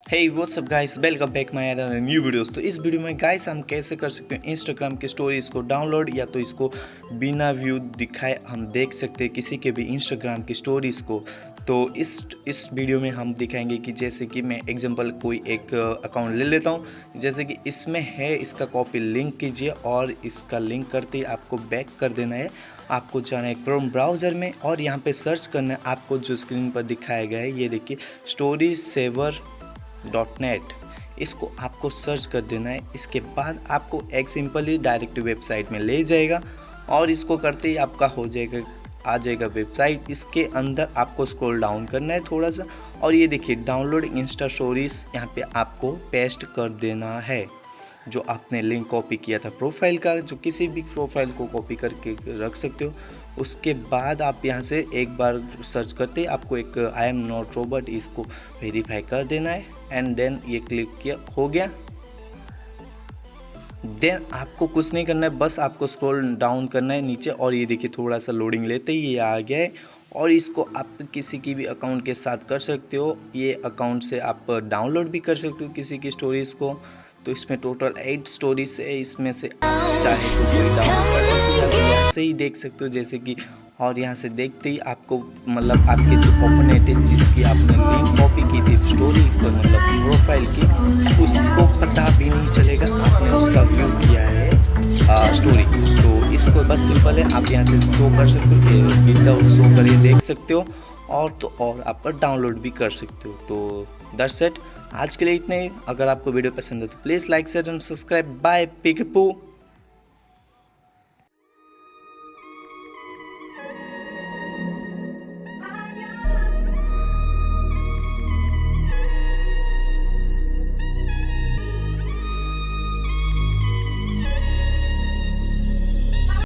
Hey what's up guys, welcome back my another new videos. तो इस video में guys हम कैसे कर सकते हैं इंस्टाग्राम की स्टोरीज को डाउनलोड, या तो इसको बिना व्यू दिखाए हम देख सकते हैं किसी के भी इंस्टाग्राम की स्टोरीज को। तो इस वीडियो में हम दिखाएंगे कि जैसे कि मैं एग्जांपल कोई एक अकाउंट ले लेता हूँ, जैसे कि इसमें है, इसका कॉपी लिंक कीजिए और इसका लिंक करते ही आपको बैक कर देना है। आपको जाना है क्रोम ब्राउज़र में और यहाँ पे सर्च करना है आपको जो स्क्रीन पर दिखाया गया है, ये देखिए ⴕ इसको आपको सर्च कर देना है। इसके बाद आपको एक सिंपली डायरेक्ट वेबसाइट में ले जाएगा और इसको करते ही आपका आ जाएगा वेबसाइट। इसके अंदर आपको स्क्रॉल डाउन करना है थोड़ा सा और ये देखिए डाउनलोड इंस्टा स्टोरीज, यहाँ पे आपको पेस्ट कर देना है जो आपने लिंक कॉपी किया था प्रोफाइल का, जो किसी भी प्रोफाइल को कॉपी करके रख सकते हो। उसके बाद आप यहाँ से एक बार सर्च करते आपको एक आई एम नॉट रोबोट, इसको वेरीफाई कर देना है एंड देन ये क्लिक किया, हो गया। देन आपको कुछ नहीं करना है, बस आपको स्क्रॉल डाउन करना है नीचे और ये देखिए थोड़ा सा लोडिंग लेते ही ये आ गया है। और इसको आप किसी की भी अकाउंट के साथ कर सकते हो, ये अकाउंट से आप डाउनलोड भी कर सकते हो किसी की स्टोरीज़ को। तो इसमें टोटल 8 स्टोरीज है, इसमें से आप चाहे तो कोई डाउनलोड कर सकते हो या यहाँ से ही देख सकते हो जैसे कि। और यहाँ से देखते ही आपको मतलब आपके जो ओपोनेंट है जिसकी आपने लिंक कॉपी की थी स्टोरी पर, मतलब प्रोफाइल की, उसको पता भी नहीं चलेगा आपने उसका व्यू किया है स्टोरी। तो इसको बस सिंपल है, आप यहाँ से शो कर सकते हो, विदाउट शो करिए देख सकते हो और आप डाउनलोड भी कर सकते हो। तो दैट्स इट, आज के लिए इतने ही। अगर आपको वीडियो पसंद है तो please like share and subscribe. Bye पिकपू।